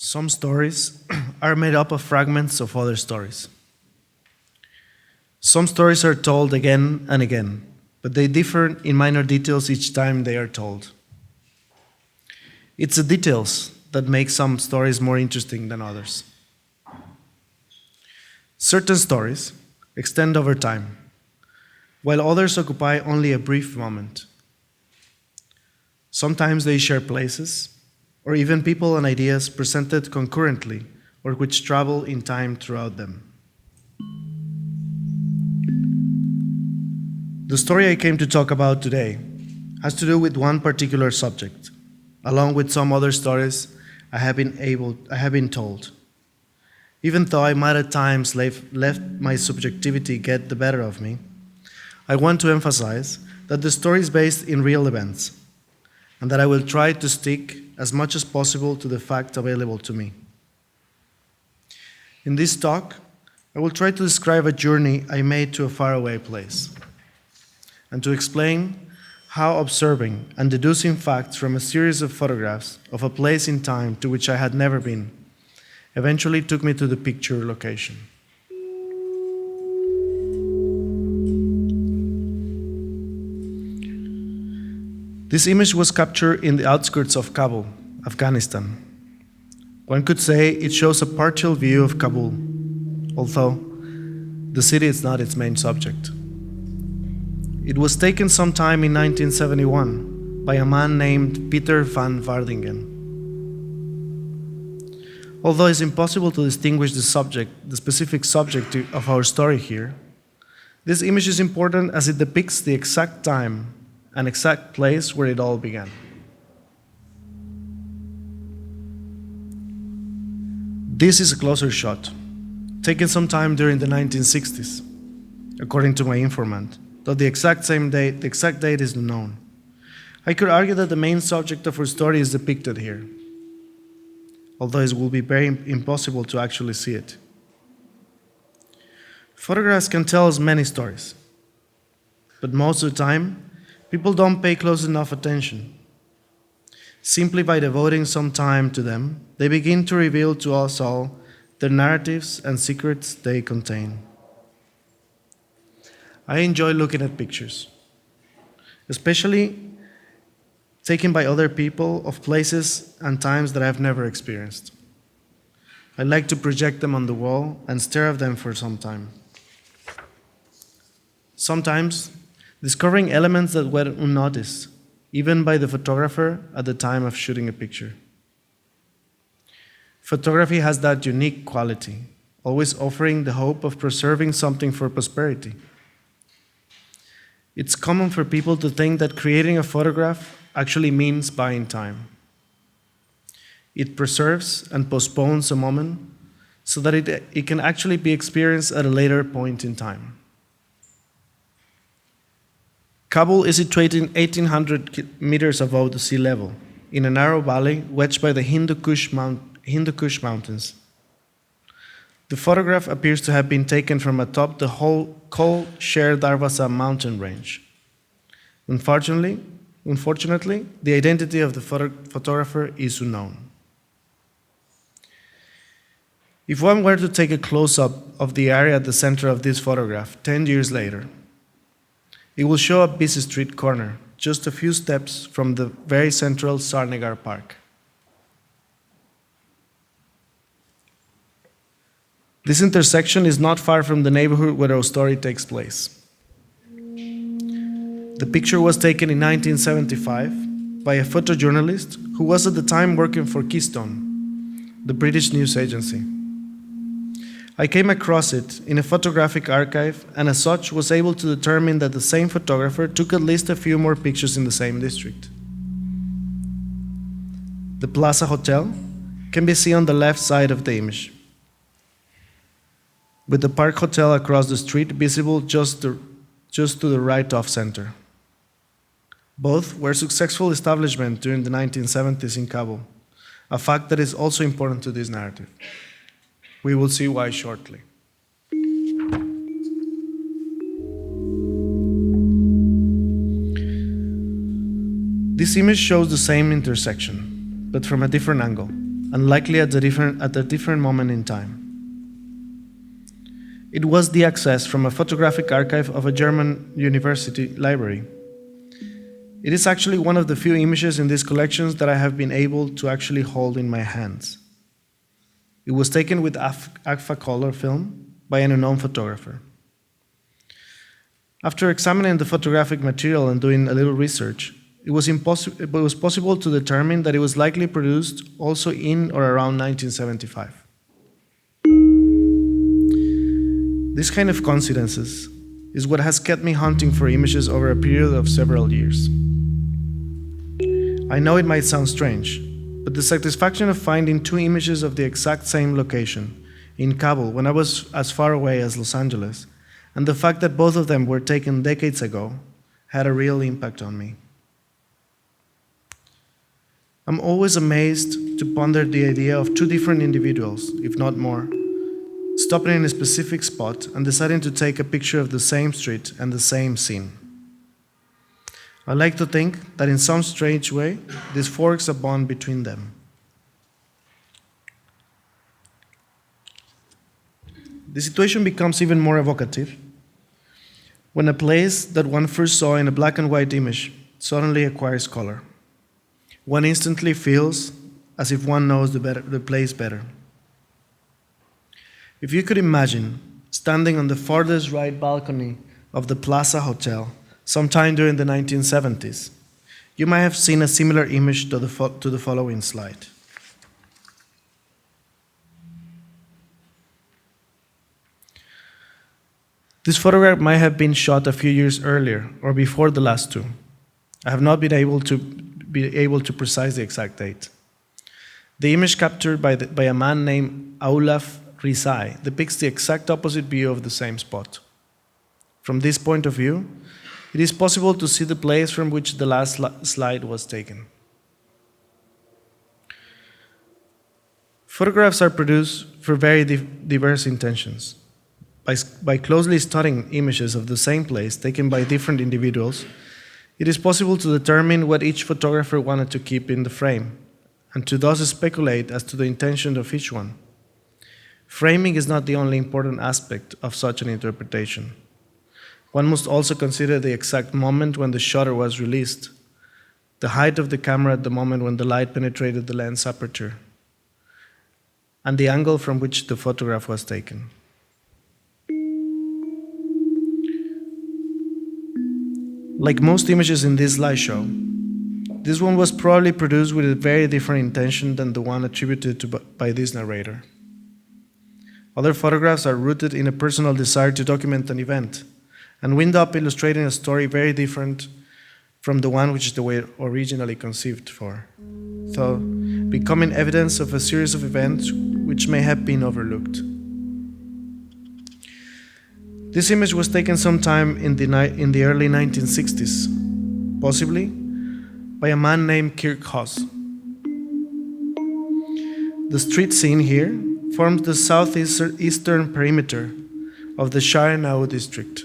Some stories are made up of fragments of other stories. Some stories are told again and again, but they differ in minor details each time they are told. It's the details that make some stories more interesting than others. Certain stories extend over time, while others occupy only a brief moment. Sometimes they share places, or even people and ideas presented concurrently, or which travel in time throughout them. The story I came to talk about today has to do with one particular subject, along with some other stories I have been told. Even though I might at times left my subjectivity get the better of me, I want to emphasize that the story is based in real events, and that I will try to stick as much as possible to the facts available to me. In this talk, I will try to describe a journey I made to a faraway place, and to explain how observing and deducing facts from a series of photographs of a place in time to which I had never been eventually took me to the picture location. This image was captured in the outskirts of Kabul, Afghanistan. One could say it shows a partial view of Kabul, although the city is not its main subject. It was taken sometime in 1971 by a man named Peter van Vaardingen. Although it's impossible to distinguish the specific subject of our story here, this image is important as it depicts the exact time and exact place where it all began. This is a closer shot, taken sometime during the 1960s, according to my informant, though the exact date is unknown. I could argue that the main subject of our story is depicted here, although it will be very impossible to actually see it. Photographs can tell us many stories, but most of the time, people don't pay close enough attention. Simply by devoting some time to them, they begin to reveal to us all the narratives and secrets they contain. I enjoy looking at pictures, especially taken by other people of places and times that I've never experienced. I like to project them on the wall and stare at them for some time. Sometimes, discovering elements that were unnoticed, even by the photographer at the time of shooting a picture. Photography has that unique quality, always offering the hope of preserving something for posterity. It's common for people to think that creating a photograph actually means buying time. It preserves and postpones a moment so that it can actually be experienced at a later point in time. Kabul is situated 1,800 meters above the sea level, in a narrow valley wedged by the Hindu Kush Mountains. The photograph appears to have been taken from atop the whole Kol Sher Darwaza mountain range. Unfortunately, the identity of the photographer is unknown. If one were to take a close-up of the area at the center of this photograph 10 years later, it will show a busy street corner, just a few steps from the very central Sarnagar Park. This intersection is not far from the neighborhood where our story takes place. The picture was taken in 1975 by a photojournalist who was at the time working for Keystone, the British news agency. I came across it in a photographic archive, and as such was able to determine that the same photographer took at least a few more pictures in the same district. The Plaza Hotel can be seen on the left side of the image, with the Park Hotel across the street visible just to the right of center. Both were successful establishments during the 1970s in Kabul, a fact that is also important to this narrative. We will see why shortly. This image shows the same intersection, but from a different angle, and likely at a different moment in time. It was the access from a photographic archive of a German university library. It is actually one of the few images in these collections that I have been able to actually hold in my hands. It was taken with agfa color film by an unknown photographer. After examining the photographic material and doing a little research, it was possible to determine that it was likely produced also in or around 1975. This kind of coincidences is what has kept me hunting for images over a period of several years. I know it might sound strange, but the satisfaction of finding two images of the exact same location in Kabul when I was as far away as Los Angeles, and the fact that both of them were taken decades ago, had a real impact on me. I'm always amazed to ponder the idea of two different individuals, if not more, stopping in a specific spot and deciding to take a picture of the same street and the same scene. I like to think that in some strange way, this forks a bond between them. The situation becomes even more evocative when a place that one first saw in a black and white image suddenly acquires color. One instantly feels as if one knows the place better. If you could imagine standing on the farthest right balcony of the Plaza Hotel sometime during the 1970s, you might have seen a similar image to the following slide. This photograph might have been shot a few years earlier or before the last two. I have not been able to precise the exact date. The image captured by a man named Aulaf Rizai depicts the exact opposite view of the same spot. From this point of view, it is possible to see the place from which the last slide was taken. Photographs are produced for very diverse intentions. By closely studying images of the same place taken by different individuals, it is possible to determine what each photographer wanted to keep in the frame, and to thus speculate as to the intention of each one. Framing is not the only important aspect of such an interpretation. One must also consider the exact moment when the shutter was released, the height of the camera at the moment when the light penetrated the lens aperture, and the angle from which the photograph was taken. Like most images in this slideshow, this one was probably produced with a very different intention than the one attributed by this narrator. Other photographs are rooted in a personal desire to document an event, and wind up illustrating a story very different from the one which they were originally conceived for, so becoming evidence of a series of events which may have been overlooked. This image was taken sometime in the early 1960s, possibly by a man named Kirk Haas. The street scene here forms the southeastern perimeter of the Sharenau district,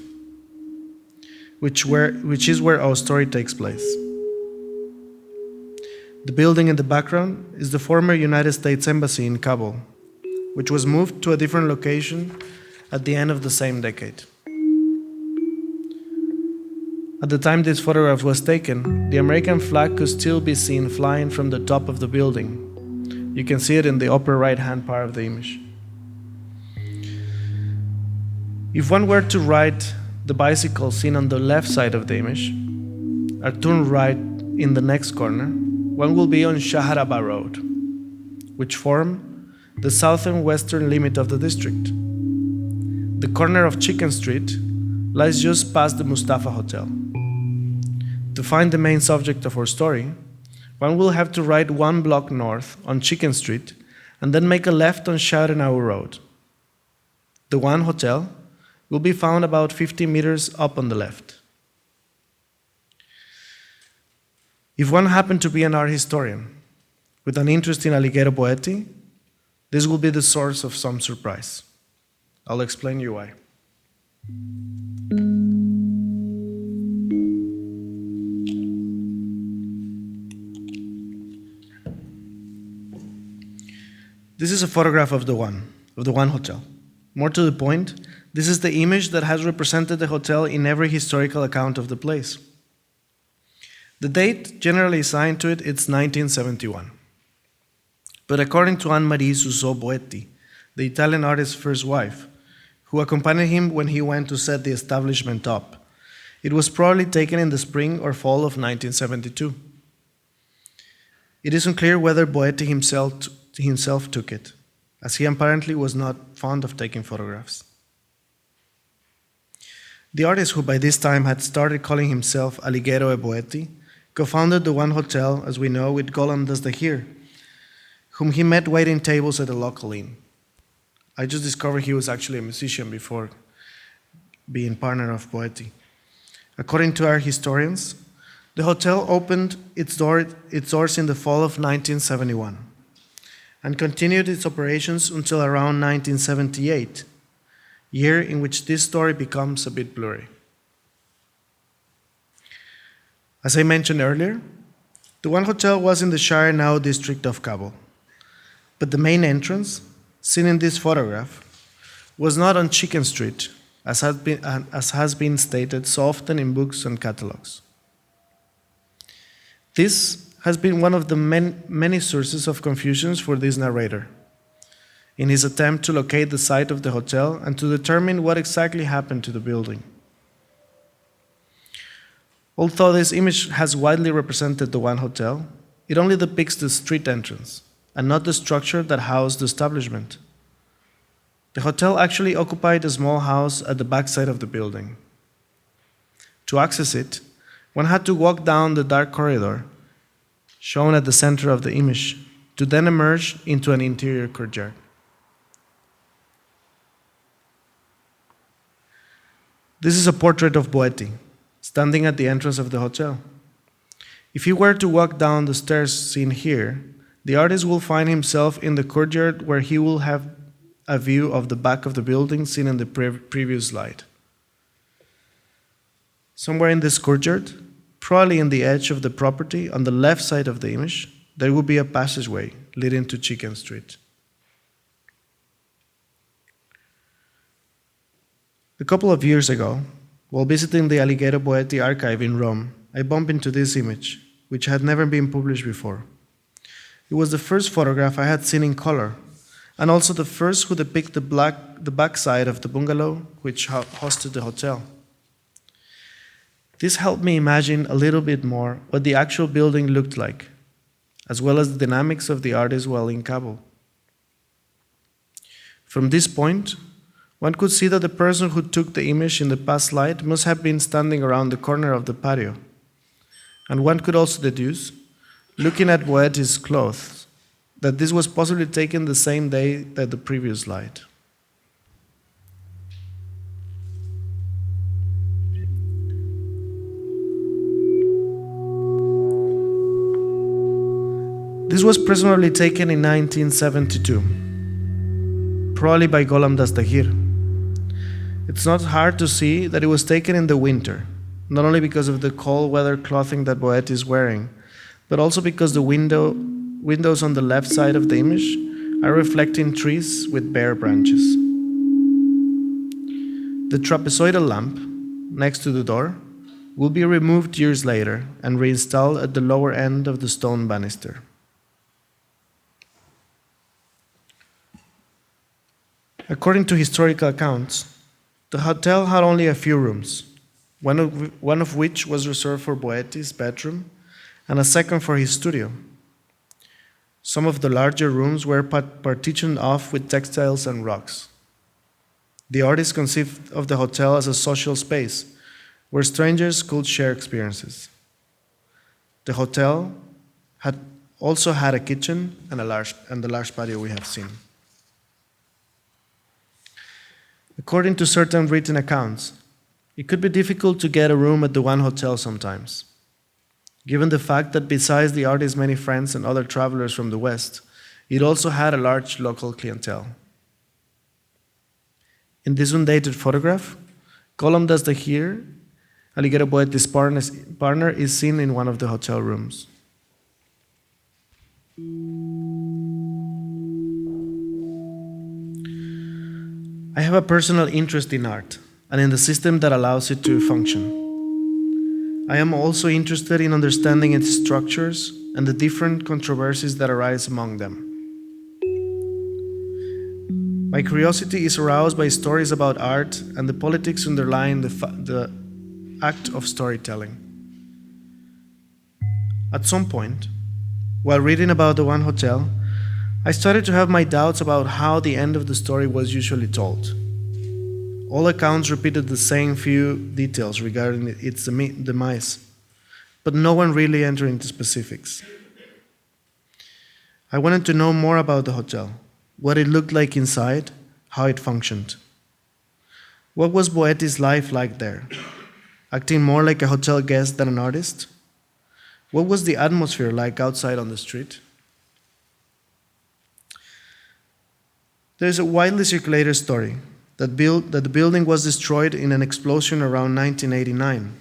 which is where our story takes place. The building in the background is the former United States Embassy in Kabul, which was moved to a different location at the end of the same decade. At the time this photograph was taken, the American flag could still be seen flying from the top of the building. You can see it in the upper right-hand part of the image. If one were to ride the bicycle seen on the left side of the image, or turn right in the next corner, one will be on Shaharaba Road, which form the southern western limit of the district. The corner of Chicken Street lies just past the Mustafa Hotel. To find the main subject of our story, one will have to ride 1 block north on Chicken Street and then make a left on Sharenau Road. The One Hotel will be found about 50 meters up on the left. If one happened to be an art historian with an interest in Alighiero Boetti, this will be the source of some surprise. I'll explain you why. This is a photograph of the one hotel. More to the point, this is the image that has represented the hotel in every historical account of the place. The date generally assigned to it is 1971. But according to Anne-Marie Boetti, the Italian artist's first wife, who accompanied him when he went to set the establishment up, it was probably taken in the spring or fall of 1972. It is unclear whether Boetti himself took it, as he apparently was not fond of taking photographs. The artist, who by this time had started calling himself Alighiero e Boetti, co-founded the One Hotel, as we know, with Golem Dazdahir, whom he met waiting tables at a local inn. I just discovered he was actually a musician before being partner of Boetti. According to our historians, the hotel opened its doors in the fall of 1971 and continued its operations until around 1978, year in which this story becomes a bit blurry. As I mentioned earlier, the One Hotel was in the Shire Now district of Cabo, but the main entrance, seen in this photograph, was not on Chicken Street, as has been stated so often in books and catalogs. This has been one of the many sources of confusions for this narrator, in his attempt to locate the site of the hotel and to determine what exactly happened to the building. Although this image has widely represented the One Hotel, it only depicts the street entrance and not the structure that housed the establishment. The hotel actually occupied a small house at the backside of the building. To access it, one had to walk down the dark corridor shown at the center of the image to then emerge into an interior courtyard. This is a portrait of Boetti, standing at the entrance of the hotel. If he were to walk down the stairs seen here, the artist will find himself in the courtyard where he will have a view of the back of the building seen in the previous slide. Somewhere in this courtyard, probably in the edge of the property on the left side of the image, there will be a passageway leading to Chicken Street. A couple of years ago, while visiting the Alighiero Boetti archive in Rome, I bumped into this image, which had never been published before. It was the first photograph I had seen in color, and also the first who depict the backside of the bungalow which hosted the hotel. This helped me imagine a little bit more what the actual building looked like, as well as the dynamics of the artist while in Cabo. From this point, one could see that the person who took the image in the past slide must have been standing around the corner of the patio. And one could also deduce, looking at Boetti's clothes, that this was possibly taken the same day that the previous slide. This was presumably taken in 1972, probably by Golem Dazdahir. It's not hard to see that it was taken in the winter, not only because of the cold weather clothing that Boetti is wearing, but also because the windows on the left side of the image are reflecting trees with bare branches. The trapezoidal lamp next to the door will be removed years later and reinstalled at the lower end of the stone banister. According to historical accounts, the hotel had only a few rooms, one of which was reserved for Boetti's bedroom and a second for his studio. Some of the larger rooms were partitioned off with textiles and rugs. The artist conceived of the hotel as a social space where strangers could share experiences. The hotel also had a kitchen and the large patio we have seen. According to certain written accounts, it could be difficult to get a room at the One Hotel sometimes, given the fact that besides the artist's many friends and other travelers from the West, it also had a large local clientele. In this undated photograph, Golem Dazdahir, Alighiero Boetti's partner, is seen in one of the hotel rooms. I have a personal interest in art and in the system that allows it to function. I am also interested in understanding its structures and the different controversies that arise among them. My curiosity is aroused by stories about art and the politics underlying the act of storytelling. At some point, while reading about the One Hotel, I started to have my doubts about how the end of the story was usually told. All accounts repeated the same few details regarding its demise, but no one really entered into specifics. I wanted to know more about the hotel, what it looked like inside, how it functioned. What was Boetti's life like there? Acting more like a hotel guest than an artist? What was the atmosphere like outside on the street? There is a widely circulated story that the building was destroyed in an explosion around 1989.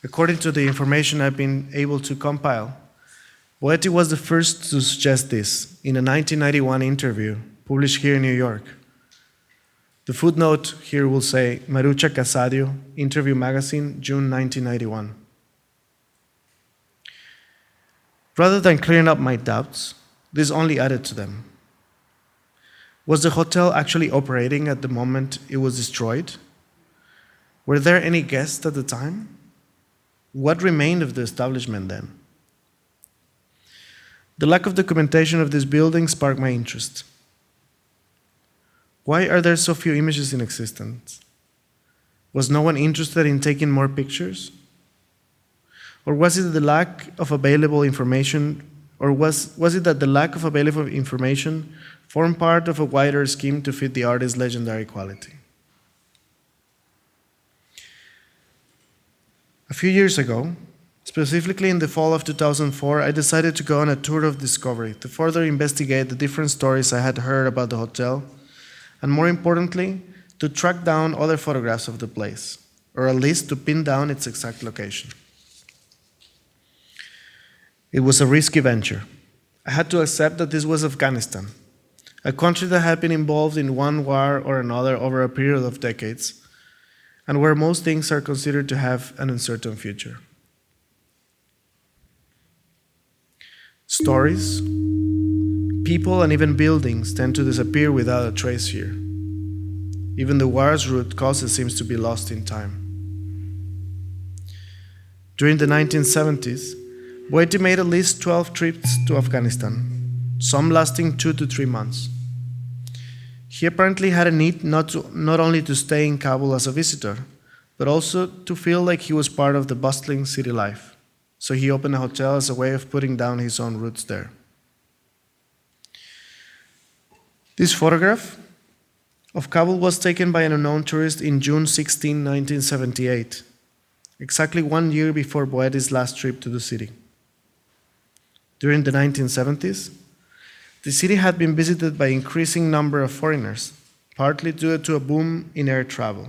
According to the information I've been able to compile, Boetti was the first to suggest this in a 1991 interview published here in New York. The footnote here will say Marucha Casadio, Interview Magazine, June 1991. Rather than clearing up my doubts, this only added to them. Was the hotel actually operating at the moment it was destroyed? Were there any guests at the time? What remained of the establishment then? The lack of documentation of this building sparked my interest. Why are there so few images in existence? Was no one interested in taking more pictures? Or was it the lack of available information, or was it that the lack of available information formed part of a wider scheme to fit the artist's legendary quality? A few years ago, specifically in the fall of 2004, I decided to go on a tour of discovery to further investigate the different stories I had heard about the hotel, and more importantly, to track down other photographs of the place, or at least to pin down its exact location. It was a risky venture. I had to accept that this was Afghanistan, a country that had been involved in one war or another over a period of decades, and where most things are considered to have an uncertain future. Stories, people, and even buildings tend to disappear without a trace here. Even the war's root causes seems to be lost in time. During the 1970s, Boetti made at least 12 trips to Afghanistan, some lasting 2 to 3 months. He apparently had a need not only to stay in Kabul as a visitor, but also to feel like he was part of the bustling city life. So he opened a hotel as a way of putting down his own roots there. This photograph of Kabul was taken by an unknown tourist in June 16, 1978, exactly 1 year before Boetti's last trip to the city. During the 1970s, the city had been visited by an increasing number of foreigners, partly due to a boom in air travel.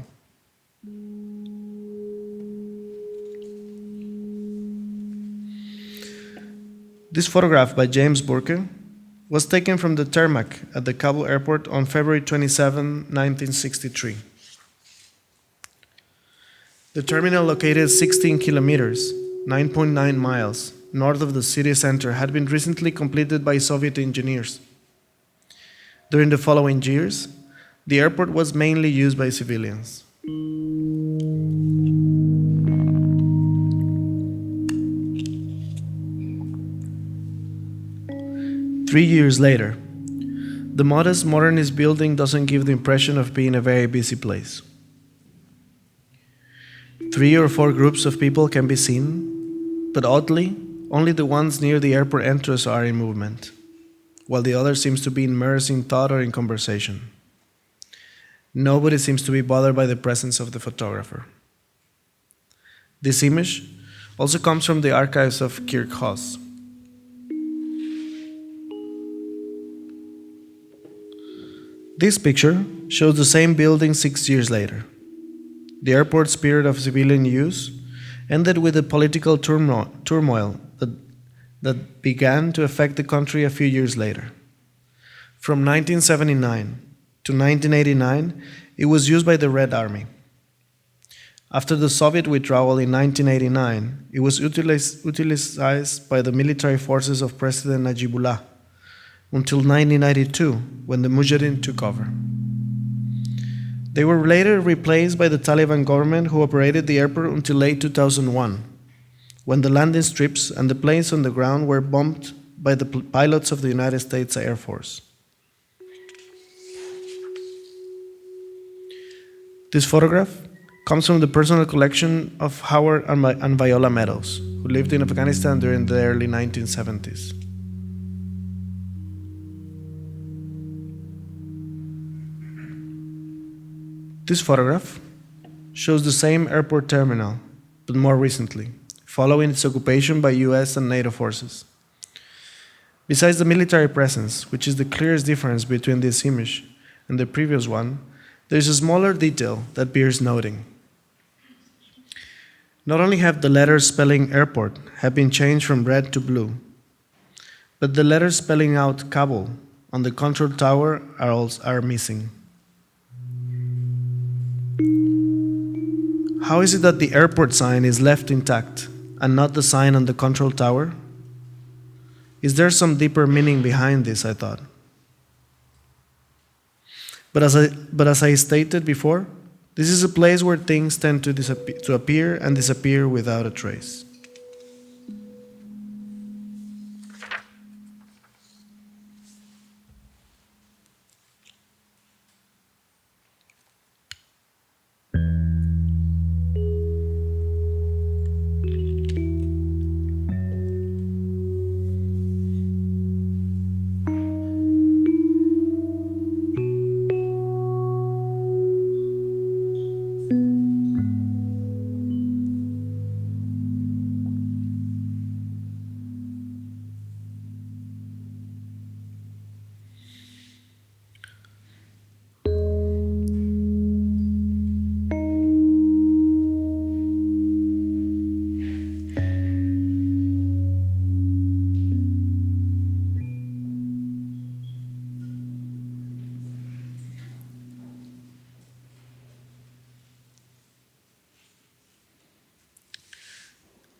This photograph by James Burke was taken from the tarmac at the Kabul airport on February 27, 1963. The terminal, located 16 kilometers, 9.9 miles, north of the city center, had been recently completed by Soviet engineers. During the following years, the airport was mainly used by civilians. 3 years later, the modest modernist building doesn't give the impression of being a very busy place. 3 or 4 groups of people can be seen, but oddly, only the ones near the airport entrance are in movement, while the other seems to be immersed in thought or in conversation. Nobody seems to be bothered by the presence of the photographer. This image also comes from the archives of Kirchhoff. This picture shows the same building 6 years later. The airport's period of civilian use ended with the political turmoil that began to affect the country a few years later. From 1979 to 1989, it was used by the Red Army. After the Soviet withdrawal in 1989, it was utilized by the military forces of President Najibullah until 1992, when the Mujahideen took over. They were later replaced by the Taliban government, who operated the airport until late 2001, when the landing strips and the planes on the ground were bombed by the pilots of the United States Air Force. This photograph comes from the personal collection of Howard and Viola Meadows, who lived in Afghanistan during the early 1970s. This photograph shows the same airport terminal, but more recently, following its occupation by US and NATO forces. Besides the military presence, which is the clearest difference between this image and the previous one, there is a smaller detail that bears noting. Not only have the letters spelling airport have been changed from red to blue, but the letters spelling out Kabul on the control tower are missing. How is it that the airport sign is left intact and not the sign on the control tower? Is there some deeper meaning behind this, I thought. But as I stated before, this is a place where things tend to appear and disappear without a trace.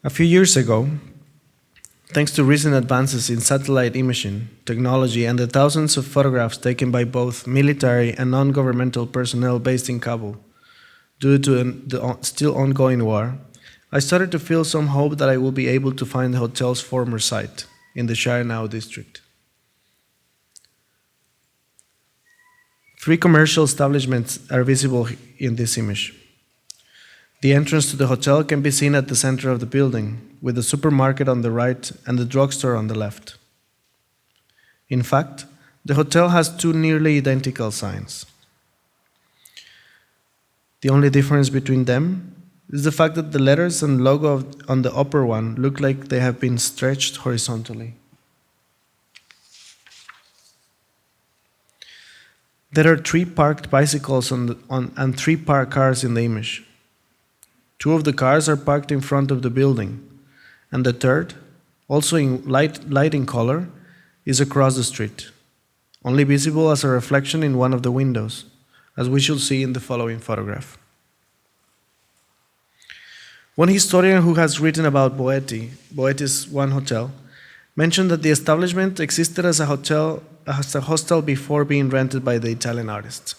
A few years ago, thanks to recent advances in satellite imaging technology and the thousands of photographs taken by both military and non-governmental personnel based in Kabul, due to the still ongoing war, I started to feel some hope that I will be able to find the hotel's former site in the Sharinau district. 3 commercial establishments are visible in this image. The entrance to the hotel can be seen at the center of the building, with the supermarket on the right and the drugstore on the left. In fact, the hotel has 2 nearly identical signs. The only difference between them is the fact that the letters and logo on the upper one look like they have been stretched horizontally. There are 3 parked bicycles and 3 parked cars in the image. 2 of the cars are parked in front of the building, and the third, also in light in color, is across the street, only visible as a reflection in one of the windows, as we shall see in the following photograph. One historian who has written about Boetti's One Hotel, mentioned that the establishment existed as a hostel before being rented by the Italian artist.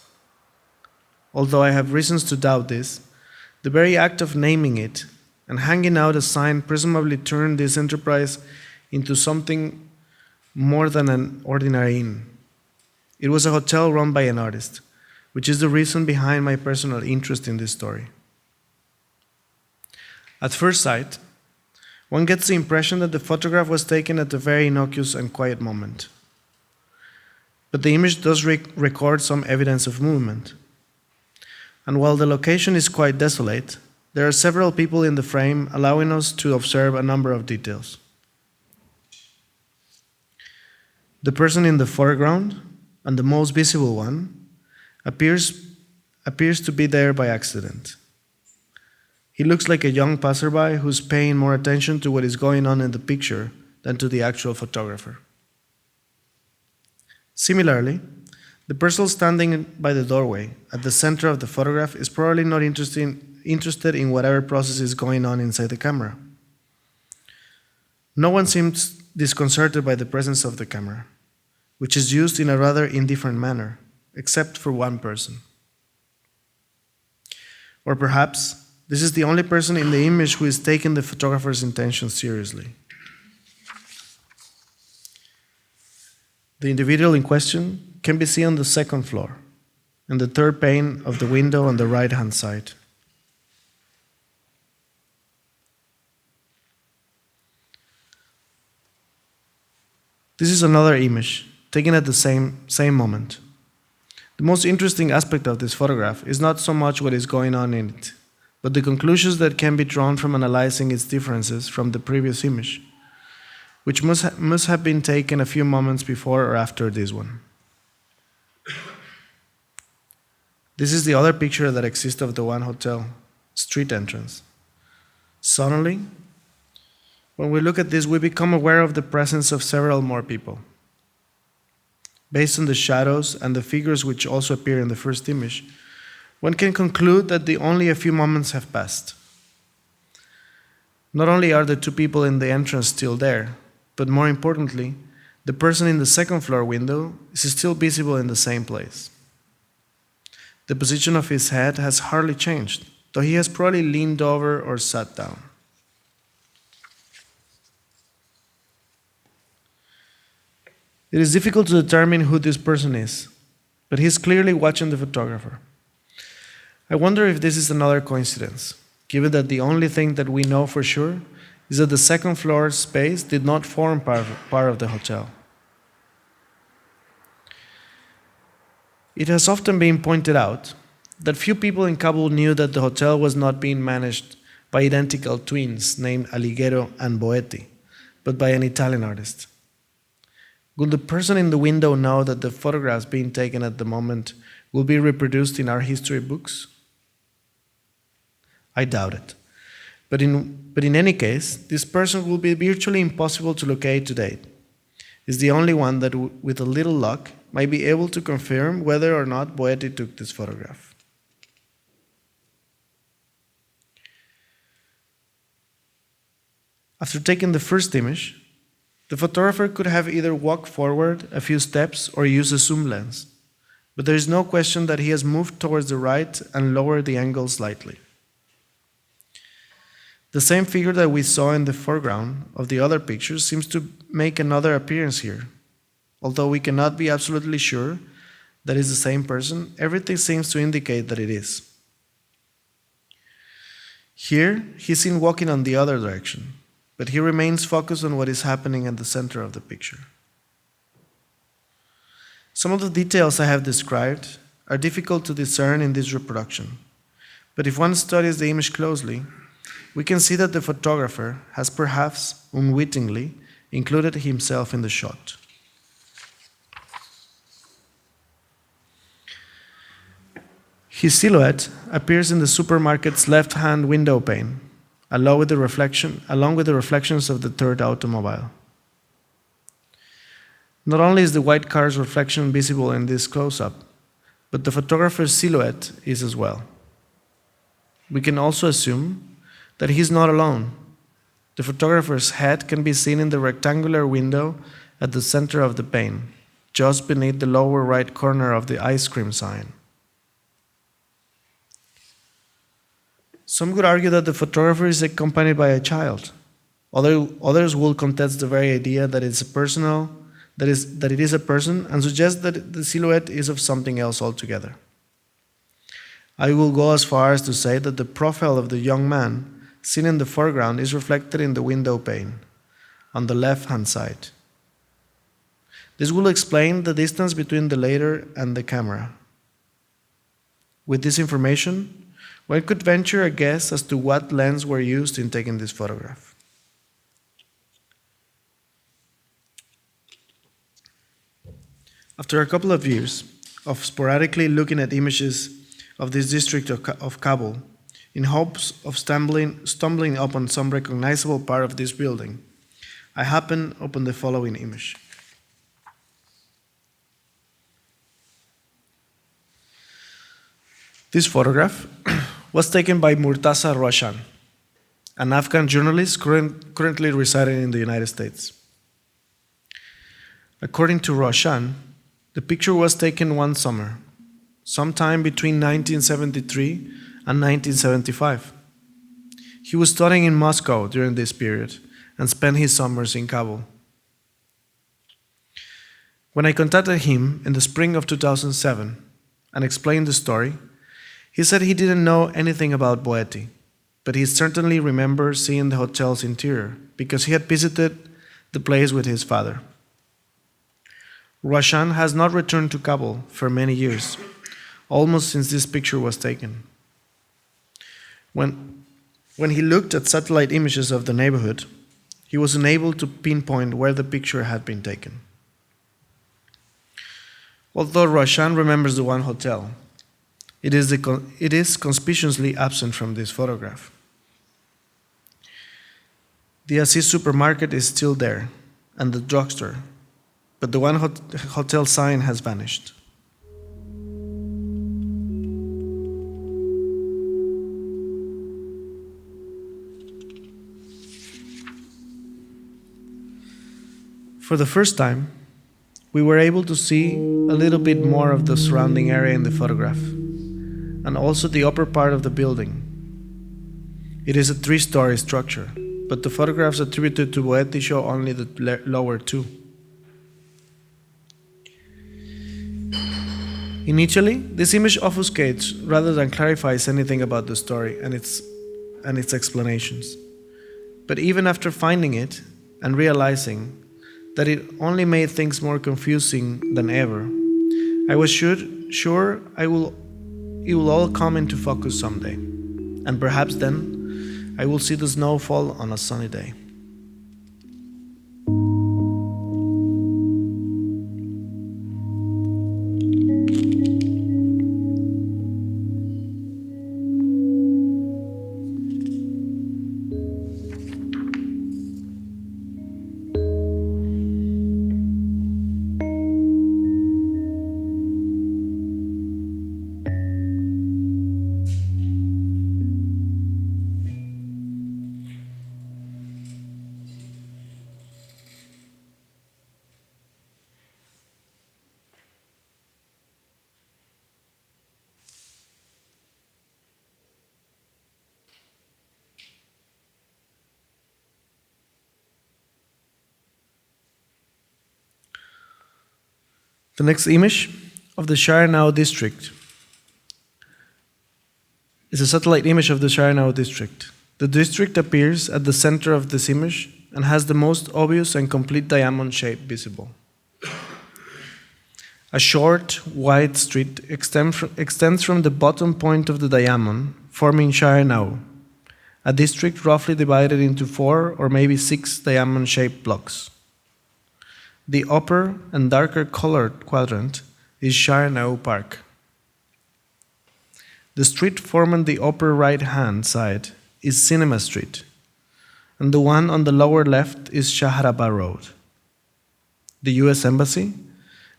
Although I have reasons to doubt this, the very act of naming it and hanging out a sign presumably turned this enterprise into something more than an ordinary inn. It was a hotel run by an artist, which is the reason behind my personal interest in this story. At first sight, one gets the impression that the photograph was taken at a very innocuous and quiet moment. But the image does record some evidence of movement. And while the location is quite desolate, there are several people in the frame, allowing us to observe a number of details. The person in the foreground, and the most visible one, appears to be there by accident. He looks like a young passerby who's paying more attention to what is going on in the picture than to the actual photographer. Similarly, The person standing by the doorway at the center of the photograph is probably not interested in whatever process is going on inside the camera. No one seems disconcerted by the presence of the camera, which is used in a rather indifferent manner, except for one person. Or perhaps this is the only person in the image who is taking the photographer's intention seriously. The individual in question can be seen on the second floor, in the third pane of the window on the right-hand side. This is another image, taken at the same moment. The most interesting aspect of this photograph is not so much what is going on in it, but the conclusions that can be drawn from analyzing its differences from the previous image, which must have been taken a few moments before or after this one. This is the other picture that exists of the one hotel street entrance. Suddenly, when we look at this, we become aware of the presence of several more people. Based on the shadows and the figures which also appear in the first image, one can conclude that only a few moments have passed. Not only are the two people in the entrance still there, but more importantly, the person in the second floor window is still visible in the same place. The position of his head has hardly changed, though he has probably leaned over or sat down. It is difficult to determine who this person is, but he is clearly watching the photographer. I wonder if this is another coincidence, given that the only thing that we know for sure is that the second floor space did not form part of the hotel. It has often been pointed out that few people in Kabul knew that the hotel was not being managed by identical twins named Alighiero and Boetti, but by an Italian artist. Will the person in the window know that the photographs being taken at the moment will be reproduced in our history books? I doubt it. But in any case, this person will be virtually impossible to locate today. Is the only one that, with a little luck, might be able to confirm whether or not Boetti took this photograph. After taking the first image, the photographer could have either walked forward a few steps or used a zoom lens, but there is no question that he has moved towards the right and lowered the angle slightly. The same figure that we saw in the foreground of the other picture seems to make another appearance here. Although we cannot be absolutely sure that it's the same person, everything seems to indicate that it is. Here, he's seen walking on the other direction, but he remains focused on what is happening at the center of the picture. Some of the details I have described are difficult to discern in this reproduction, but if one studies the image closely, we can see that the photographer has perhaps unwittingly included himself in the shot. His silhouette appears in the supermarket's left-hand window pane, along with the reflections of the third automobile. Not only is the white car's reflection visible in this close-up, but the photographer's silhouette is as well. We can also assume that he's not alone. The photographer's head can be seen in the rectangular window at the center of the pane, just beneath the lower right corner of the ice cream sign. Some could argue that the photographer is accompanied by a child. Others will contest the very idea that it is a person and suggest that the silhouette is of something else altogether. I will go as far as to say that the profile of the young man seen in the foreground is reflected in the window pane on the left-hand side. This will explain the distance between the latter and the camera. With this information, one could venture a guess as to what lens were used in taking this photograph. After a couple of years of sporadically looking at images of this district of Kabul, in hopes of stumbling upon some recognizable part of this building, I happened upon the following image. This photograph was taken by Murtaza Roshan, an Afghan journalist currently residing in the United States. According to Roshan, the picture was taken one summer, sometime between 1973 and 1975. He was studying in Moscow during this period and spent his summers in Kabul. When I contacted him in the spring of 2007 and explained the story, he said he didn't know anything about Boetti, but he certainly remembers seeing the hotel's interior because he had visited the place with his father. Roshan has not returned to Kabul for many years, almost since this picture was taken. When he looked at satellite images of the neighborhood, he was unable to pinpoint where the picture had been taken. Although Roshan remembers the one hotel, it is conspicuously absent from this photograph. The Aziz supermarket is still there, and the drugstore, but the one hotel sign has vanished. For the first time, we were able to see a little bit more of the surrounding area in the photograph, and also the upper part of the building. It is a 3-story structure, but the photographs attributed to Boetti show only the lower two. Initially, this image obfuscates rather than clarifies anything about the story and its explanations. But even after finding it and realizing that it only made things more confusing than ever, I was sure it will all come into focus someday, and perhaps then I will see the snow fall on a sunny day. The next image of the Sharanao district is a satellite image of the Sharanao district. The district appears at the center of this image and has the most obvious and complete diamond shape visible. A short, wide street extends from the bottom point of the diamond, forming Sharanao, a district roughly divided into 4 or maybe 6 diamond-shaped blocks. The upper and darker colored quadrant is Sharanao Park. The street forming the upper right-hand side is Cinema Street, and the one on the lower left is Shahraba Road. The U.S. Embassy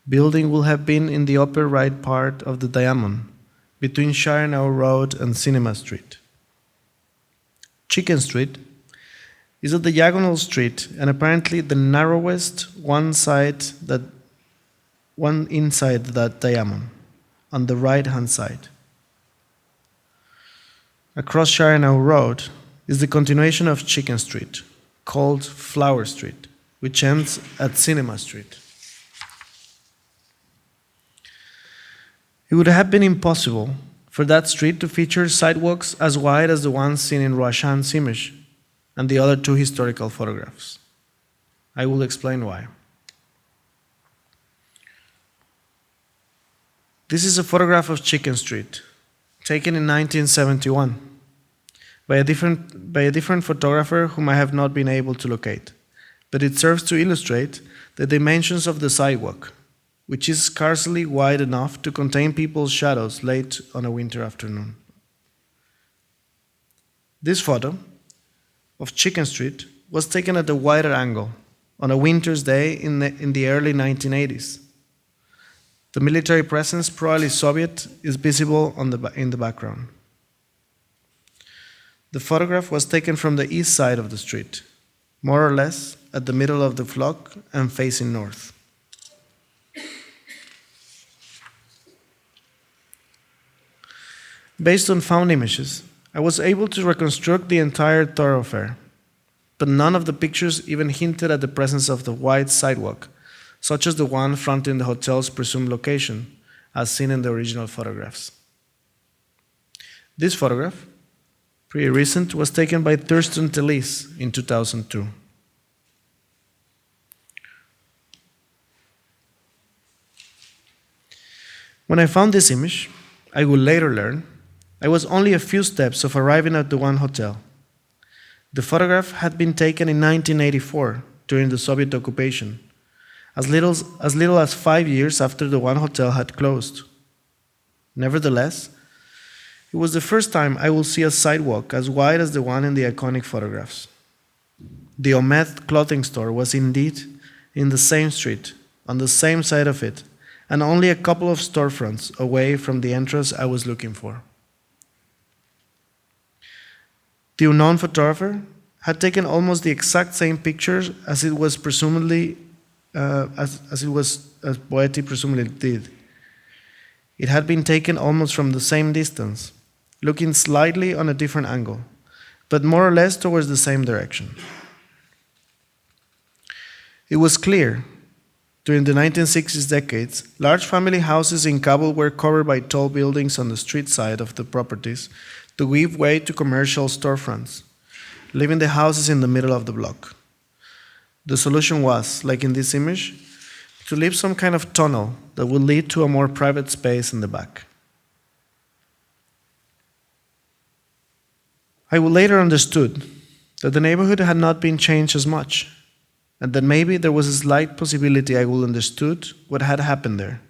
building will have been in the upper right part of the diamond, between Sharanao Road and Cinema Street. Chicken Street is a diagonal street and apparently the narrowest one inside that diamond, on the right-hand side. Across Sharanao Road is the continuation of Chicken Street, called Flower Street, which ends at Cinema Street. It would have been impossible for that street to feature sidewalks as wide as the ones seen in Roshan's image and the other 2 historical photographs. I will explain why. This is a photograph of Chicken Street, taken in 1971 by a different photographer whom I have not been able to locate, but it serves to illustrate the dimensions of the sidewalk, which is scarcely wide enough to contain people's shadows late on a winter afternoon. This photo of Chicken Street was taken at a wider angle on a winter's day in the early 1980s. The military presence, probably Soviet, is visible in the background. The photograph was taken from the east side of the street, more or less at the middle of the block and facing north. Based on found images, I was able to reconstruct the entire thoroughfare, but none of the pictures even hinted at the presence of the wide sidewalk, such as the one fronting the hotel's presumed location, as seen in the original photographs. This photograph, pretty recent, was taken by Thurston Tellis in 2002. When I found this image, I would later learn, I was only a few steps of arriving at the one hotel. The photograph had been taken in 1984 during the Soviet occupation, as little as 5 years after the one hotel had closed. Nevertheless, it was the first time I will see a sidewalk as wide as the one in the iconic photographs. The Omed clothing store was indeed in the same street, on the same side of it, and only a couple of storefronts away from the entrance I was looking for. The unknown photographer had taken almost the exact same pictures as Boetti presumably did. It had been taken almost from the same distance, looking slightly on a different angle, but more or less towards the same direction. It was clear, during the 1960s decades, large family houses in Kabul were covered by tall buildings on the street side of the properties to give way to commercial storefronts, leaving the houses in the middle of the block. The solution was, like in this image, to leave some kind of tunnel that would lead to a more private space in the back. I would later understood that the neighborhood had not been changed as much, and that maybe there was a slight possibility I would understood what had happened there.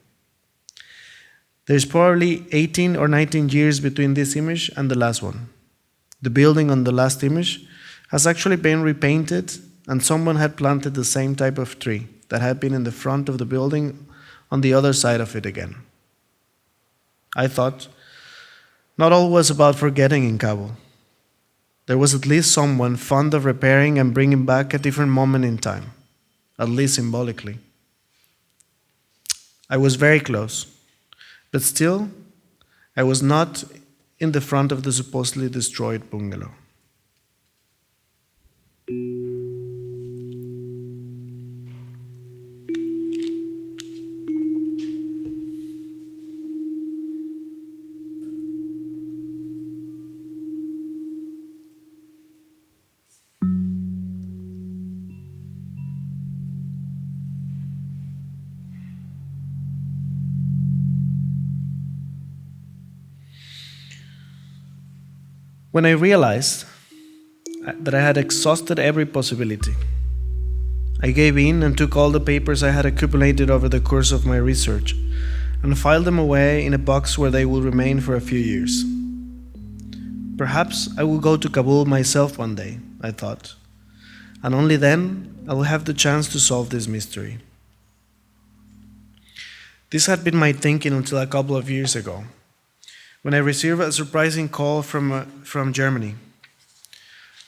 There's probably 18 or 19 years between this image and the last one. The building on the last image has actually been repainted, and someone had planted the same type of tree that had been in the front of the building on the other side of it again. I thought, not all was about forgetting in Kabul. There was at least someone fond of repairing and bringing back a different moment in time, at least symbolically. I was very close, but still, I was not in the front of the supposedly destroyed bungalow. When I realized that I had exhausted every possibility, I gave in and took all the papers I had accumulated over the course of my research and filed them away in a box where they will remain for a few years. Perhaps I will go to Kabul myself one day, I thought, and only then I will have the chance to solve this mystery. This had been my thinking until a couple of years ago, when I received a surprising call from Germany.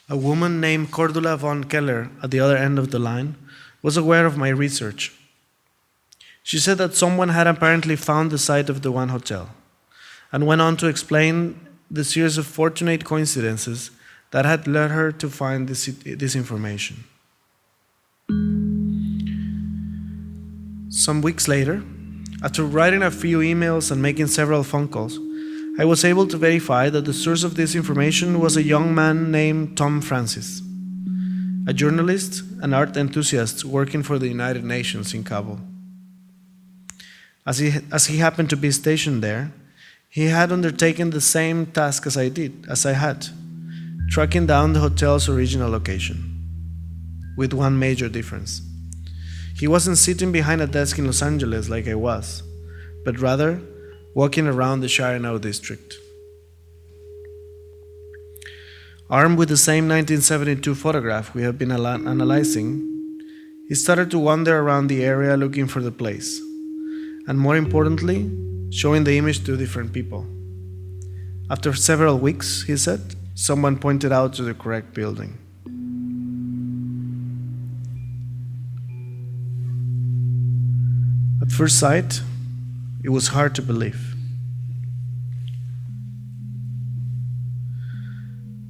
A woman named Cordula von Keller at the other end of the line was aware of my research. She said that someone had apparently found the site of the one hotel, and went on to explain the series of fortunate coincidences that had led her to find this information. Some weeks later, after writing a few emails and making several phone calls, I was able to verify that the source of this information was a young man named Tom Francis, a journalist and art enthusiast working for the United Nations in Kabul. As he happened to be stationed there, he had undertaken the same task as I had, tracking down the hotel's original location, with one major difference. He wasn't sitting behind a desk in Los Angeles like I was, but rather walking around the Sharinau district. Armed with the same 1972 photograph we have been analyzing, he started to wander around the area looking for the place, and more importantly, showing the image to different people. After several weeks, he said, someone pointed out to the correct building. At first sight, it was hard to believe.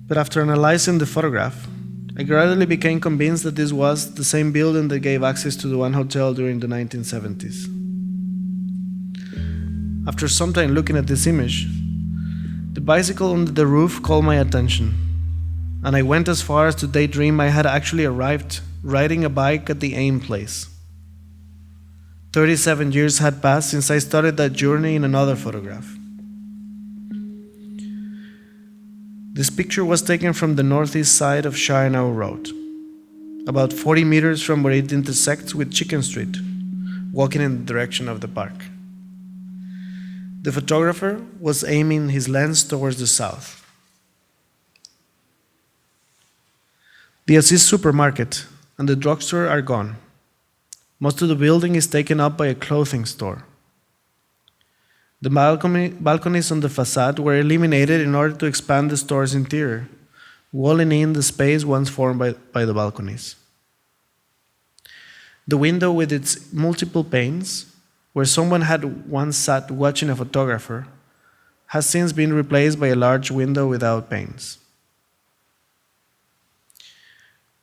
But after analyzing the photograph, I gradually became convinced that this was the same building that gave access to the one hotel during the 1970s. After some time looking at this image, the bicycle on the roof called my attention, and I went as far as to daydream I had actually arrived riding a bike at the aim place. 37 years had passed since I started that journey in another photograph. This picture was taken from the northeast side of Shirenau Road, about 40 meters from where it intersects with Chicken Street, walking in the direction of the park. The photographer was aiming his lens towards the south. The Aziz supermarket and the drugstore are gone. Most of the building is taken up by a clothing store. The balconies on the facade were eliminated in order to expand the store's interior, walling in the space once formed by the balconies. The window with its multiple panes, where someone had once sat watching a photographer, has since been replaced by a large window without panes.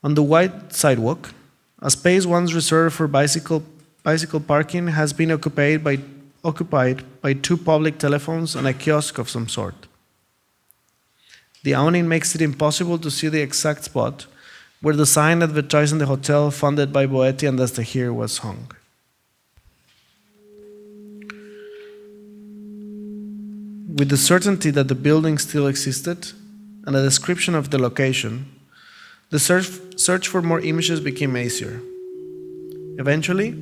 On the wide sidewalk, a space once reserved for bicycle parking has been occupied by two public telephones and a kiosk of some sort. The awning makes it impossible to see the exact spot where the sign advertising the hotel funded by Boetti and Alighiero was hung. With the certainty that the building still existed and a description of the location, the search for more images became easier. Eventually,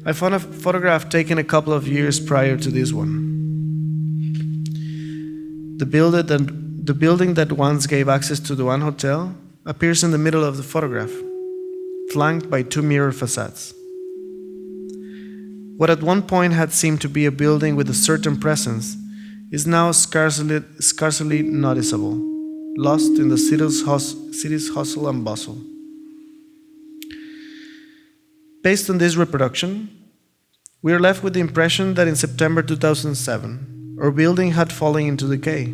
I found a photograph taken a couple of years prior to this one. The building that once gave access to the one hotel appears in the middle of the photograph, flanked by two mirror facades. What at one point had seemed to be a building with a certain presence is now scarcely noticeable, lost in the city's hustle and bustle. Based on this reproduction, we are left with the impression that in September 2007, our building had fallen into decay.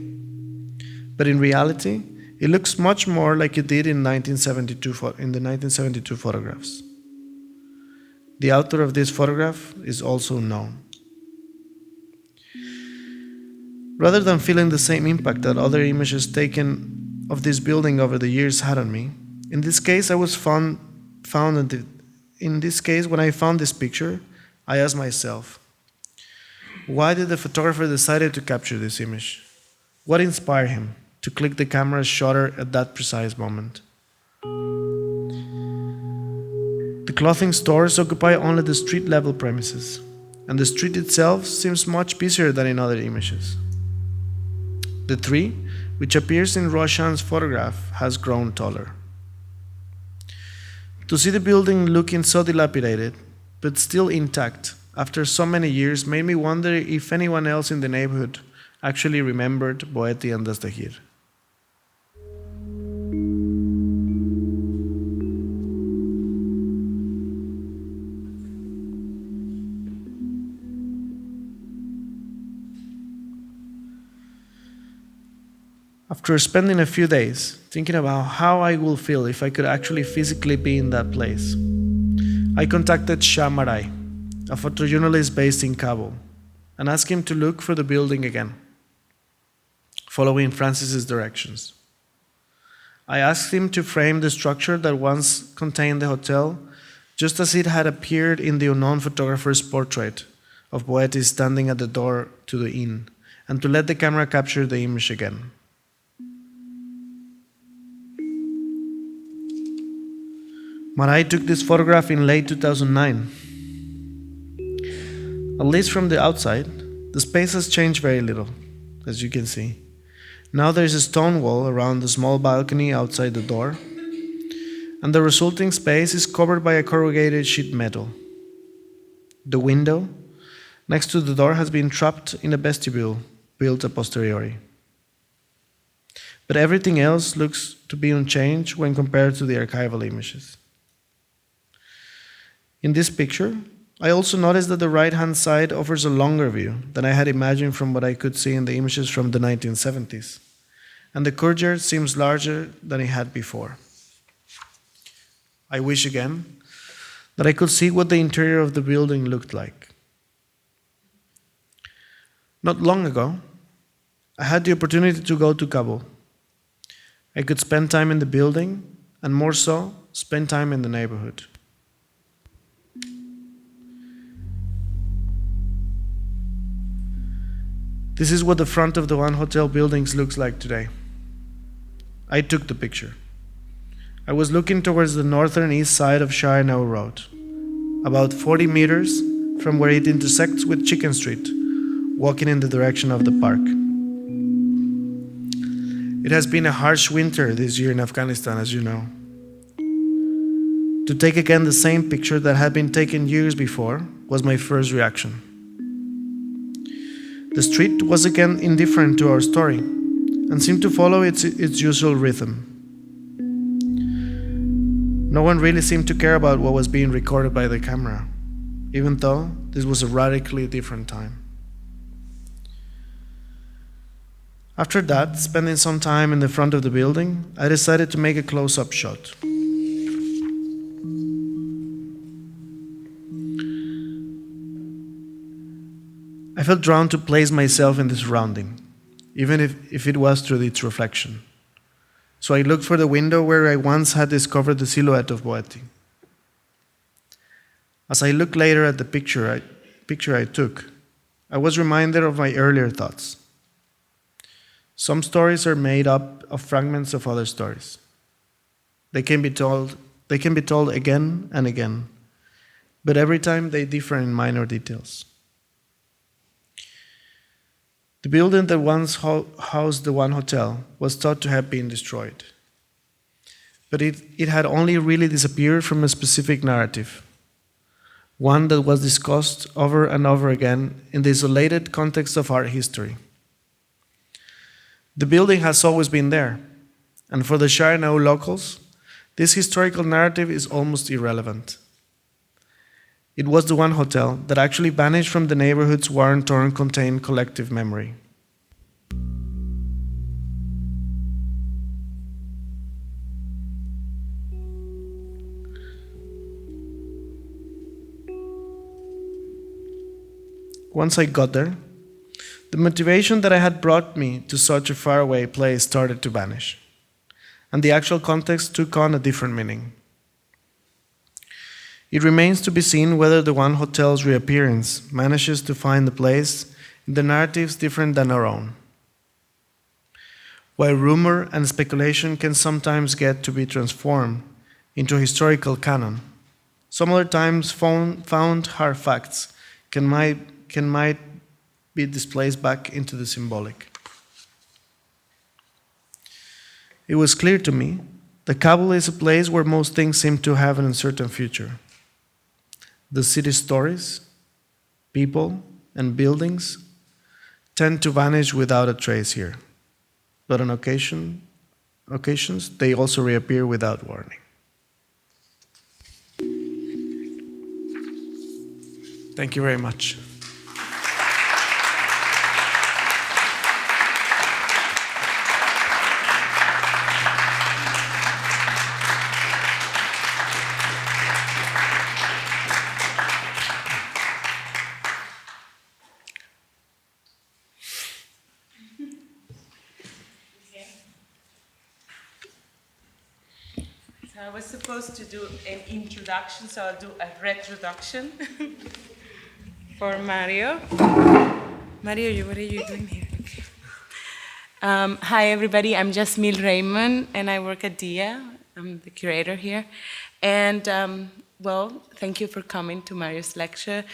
But in reality, it looks much more like it did in the 1972 photographs. The author of this photograph is also unknown. Rather than feeling the same impact that other images taken of this building over the years had on me, in this case, when I found this picture, I asked myself, why did the photographer decide to capture this image? What inspired him to click the camera's shutter at that precise moment? The clothing stores occupy only the street-level premises, and the street itself seems much busier than in other images. The tree, which appears in Roshan's photograph, has grown taller. To see the building looking so dilapidated, but still intact, after so many years, made me wonder if anyone else in the neighborhood actually remembered Boetti and Alighiero. After spending a few days thinking about how I would feel if I could actually physically be in that place, I contacted Shah Marai, a photojournalist based in Kabul, and asked him to look for the building again, following Francis's directions. I asked him to frame the structure that once contained the hotel, just as it had appeared in the unknown photographer's portrait of Boetti standing at the door to the inn, and to let the camera capture the image again. Marai took this photograph in late 2009. At least from the outside, the space has changed very little, as you can see. Now there is a stone wall around the small balcony outside the door, and the resulting space is covered by a corrugated sheet metal. The window, next to the door has been trapped in a vestibule built a posteriori. But everything else looks to be unchanged when compared to the archival images. In this picture, I also noticed that the right-hand side offers a longer view than I had imagined from what I could see in the images from the 1970s, and the courtyard seems larger than it had before. I wish again that I could see what the interior of the building looked like. Not long ago, I had the opportunity to go to Kabul. I could spend time in the building, and more so, spend time in the neighborhood. This is what the front of the One Hotel buildings looks like today. I took the picture. I was looking towards the northern east side of Shah Now Road, about 40 meters from where it intersects with Chicken Street, walking in the direction of the park. It has been a harsh winter this year in Afghanistan, as you know. To take again the same picture that had been taken years before was my first reaction. The street was again indifferent to our story and seemed to follow its usual rhythm. No one really seemed to care about what was being recorded by the camera, even though this was a radically different time. After that, spending some time in the front of the building, I decided to make a close-up shot. I felt drawn to place myself in the surrounding, even if it was through its reflection. So I looked for the window where I once had discovered the silhouette of Boetti. As I looked later at the picture I took, I was reminded of my earlier thoughts. Some stories are made up of fragments of other stories. They can be told again and again, but every time they differ in minor details. The building that once housed the One Hotel was thought to have been destroyed. But it had only really disappeared from a specific narrative, one that was discussed over and over again in the isolated context of art history. The building has always been there, and for the Shah Now locals, this historical narrative is almost irrelevant. It was the One Hotel that actually vanished from the neighborhood's war-torn contained collective memory. Once I got there, the motivation that I had brought me to such a faraway place started to vanish, and the actual context took on a different meaning. It remains to be seen whether the One Hotel's reappearance manages to find a place in the narratives different than our own. While rumor and speculation can sometimes get to be transformed into a historical canon, some other times found hard facts might be displaced back into the symbolic. It was clear to me that Kabul is a place where most things seem to have an uncertain future. The city's stories, people, and buildings tend to vanish without a trace here. But on occasions, they also reappear without warning. Thank you very much. I was supposed to do an introduction, so I'll do a retroduction for Mario. Mario, what are you doing here? Hi, everybody. I'm Jasmine Raymond, and I work at DIA. I'm the curator here. And, well, thank you for coming to Mario's lecture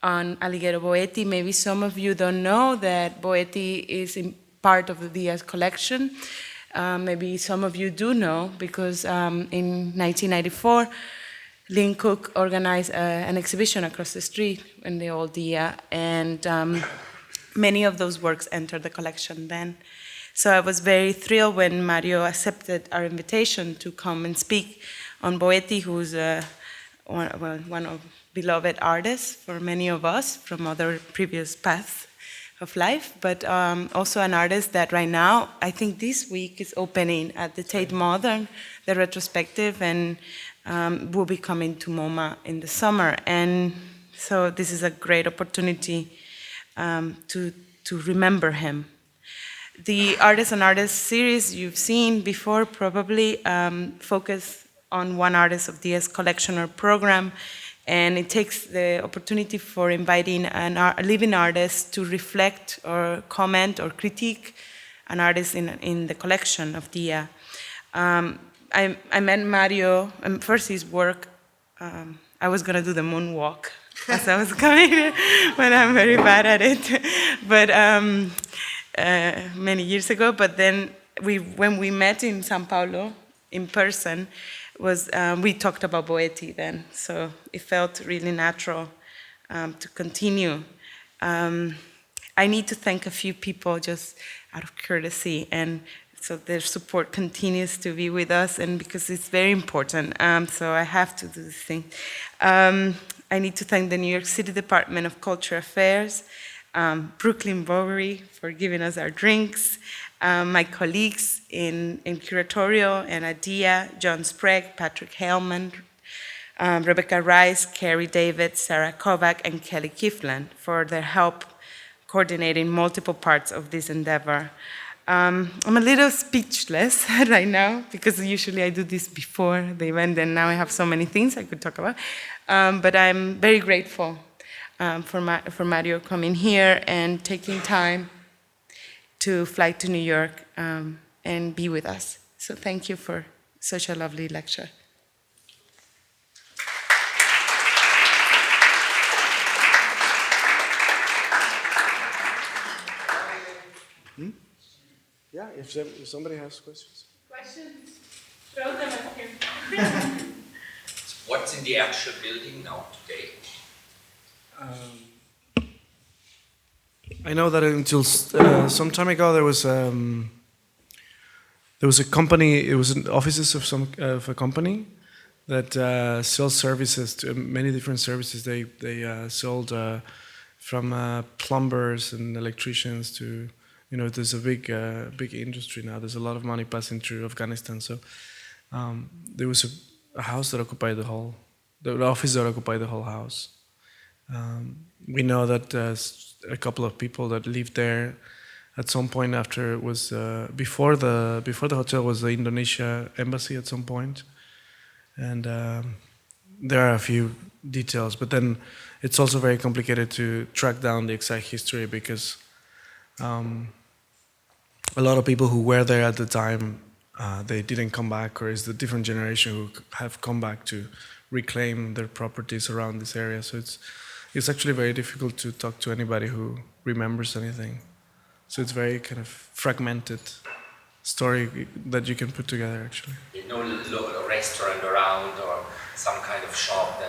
on Alighiero Boetti. Maybe some of you don't know that Boetti is part of the DIA's collection. Maybe some of you do know, because in 1994, Lynn Cook organized an exhibition across the street in the old Dia, and many of those works entered the collection then. So I was very thrilled when Mario accepted our invitation to come and speak on Boetti, who's one of beloved artists for many of us from other previous paths of life, but also an artist that right now, I think this week is opening at the Tate Modern, the retrospective, and will be coming to MoMA in the summer. And so this is a great opportunity to remember him. The Artist on Artist series you've seen before probably focus on one artist of Dia's collection or program, and it takes the opportunity for inviting a living artist to reflect or comment or critique an artist in the collection of Dia. I met Mario, and first his work, I was gonna do the moonwalk as I was coming, but I'm very bad at it. But many years ago, but then when we met in São Paulo in person, we talked about Boetti then, so it felt really natural to continue. I need to thank a few people just out of courtesy, and so their support continues to be with us, and because it's very important, so I have to do this thing. I need to thank the New York City Department of Cultural Affairs, Brooklyn Bowery for giving us our drinks, my colleagues in curatorial and at DIA, John Sprague, Patrick Hellman, Rebecca Rice, Carrie David, Sarah Kovac, and Kelly Kifland for their help coordinating multiple parts of this endeavor. I'm a little speechless right now because usually I do this before the event, and now I have so many things I could talk about. But I'm very grateful for Mario coming here and taking time to fly to New York and be with us. So thank you for such a lovely lecture. Yeah, if somebody has questions. Questions? Throw them at him. What's in the actual building now today? I know that until some time ago there was a company. It was offices of a company that sells services to many different services. They sold from plumbers and electricians to, there's a big industry now. There's a lot of money passing through Afghanistan. So there was a house that occupied the office that occupied the whole house. We know that a couple of people that lived there at some point after it was before the hotel was the Indonesia embassy at some point, and there are a few details, but then it's also very complicated to track down the exact history because a lot of people who were there at the time they didn't come back, or is the different generation who have come back to reclaim their properties around this area. So it's actually very difficult to talk to anybody who remembers anything. So it's very kind of fragmented story that you can put together, actually. No restaurant around or some kind of shop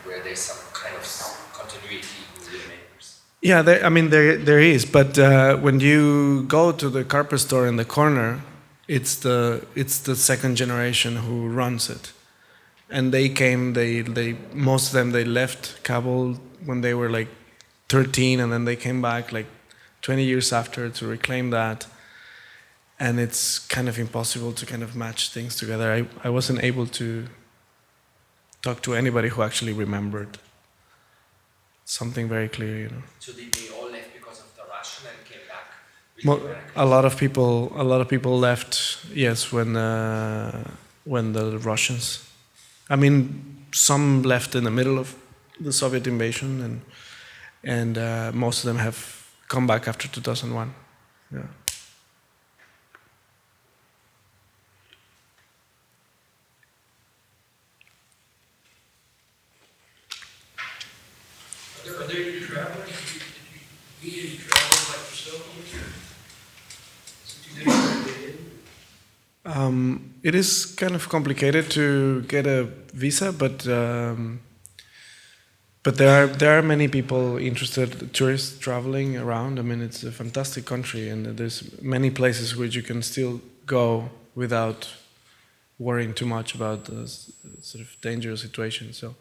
where there's some kind of continuity who remembers. Yeah, there is, but when you go to the carpet store in the corner, it's the second generation who runs it. And they came, most of them, they left Kabul when they were like 13, and then they came back like 20 years after to reclaim that. And it's kind of impossible to kind of match things together. I wasn't able to talk to anybody who actually remembered something very clear, So did they all left because of the Russian and came back? A lot of people left, yes, when the Russians. I mean, some left in the middle of the Soviet invasion, and most of them have come back after 2001. Yeah. Are there any travelers? Did you meet any travelers like yourself? Since you never did? It is kind of complicated to get a visa, but there are many people interested, tourists traveling around. I mean, it's a fantastic country, and there's many places which you can still go without worrying too much about the sort of dangerous situation. So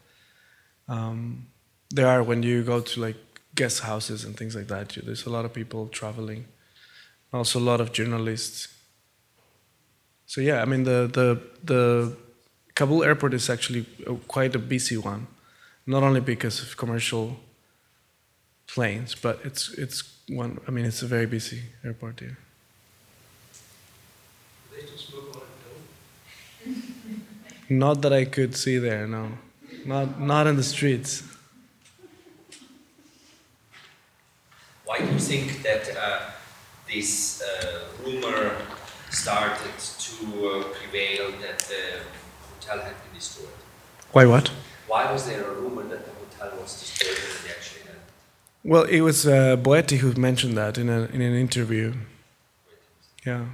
there are, when you go to like guest houses and things like that, there's a lot of people traveling, also a lot of journalists. So yeah, I mean the Kabul airport is actually quite a busy one, not only because of commercial planes, but it's one. I mean, it's a very busy airport here. They still smoke on it, Not that I could see there, no, not in the streets. Why do you think that this rumor started to prevail that the hotel had been destroyed? Why what? Why was there a rumor that the hotel was destroyed when they actually had? Well, it was Boetti who mentioned that in an interview. Yeah.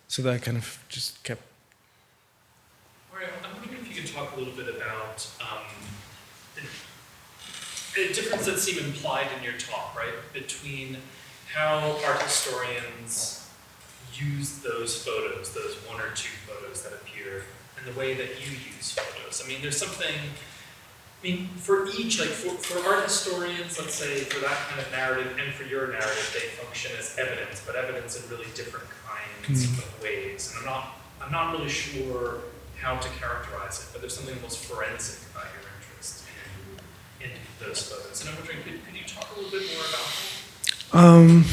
So that kind of just kept. Mario, I'm wondering if you could talk a little bit about the difference that seemed implied in your talk, right, between how art historians use those photos, those one or two photos that appear, and the way that you use photos. I mean, there's something, I mean, for each, like for art historians, let's say, for that kind of narrative, and for your narrative, they function as evidence, but evidence in really different kinds of ways. And I'm not really sure how to characterize it, but there's something almost forensic about your interest in those photos. And I'm wondering, could you talk a little bit more about that?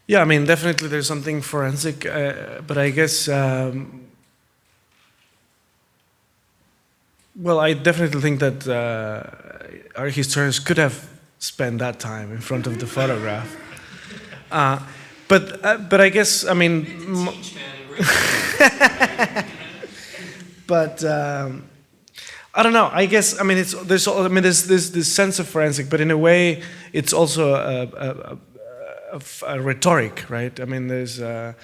Yeah, I mean, definitely there's something forensic, but I guess, well, I definitely think that our historians could have spent that time in front of the photograph. But I guess, I mean, but I don't know. I guess, I mean, there's this sense of forensic, but in a way, it's also a rhetoric, right? I mean, I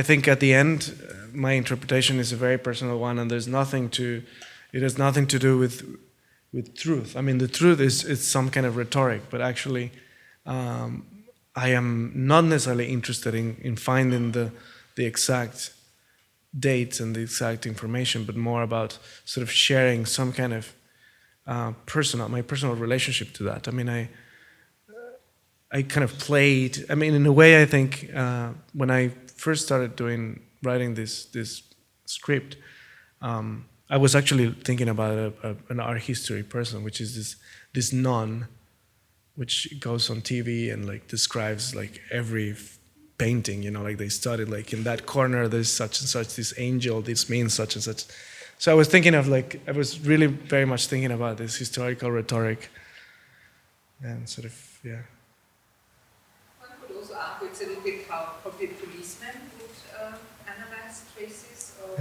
think at the end, my interpretation is a very personal one, and it has nothing to do with truth. I mean, the truth is some kind of rhetoric, but actually, I am not necessarily interested in finding the exact dates and the exact information, but more about sort of sharing some kind of my personal relationship to that. I mean, I kind of played. I mean, in a way, I think when I first started writing this script, I was actually thinking about an art history person, which is this nun, which goes on TV and like describes like every painting. You know, like they studied like in that corner there's such and such, this angel, this means such and such. So I was thinking of I was really very much thinking about this historical rhetoric, and sort of yeah. Also argue it's a little bit how probably policemen would analyze traces or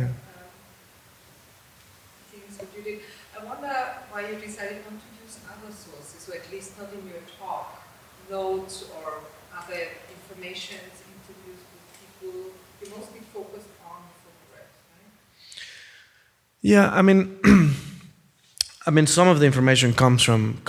things that you did. I wonder why you decided not to use other sources, or at least not in your talk, notes or other information, interviews with people. You mostly focused on photographs, right? Yeah, I mean. I mean, some of the information comes from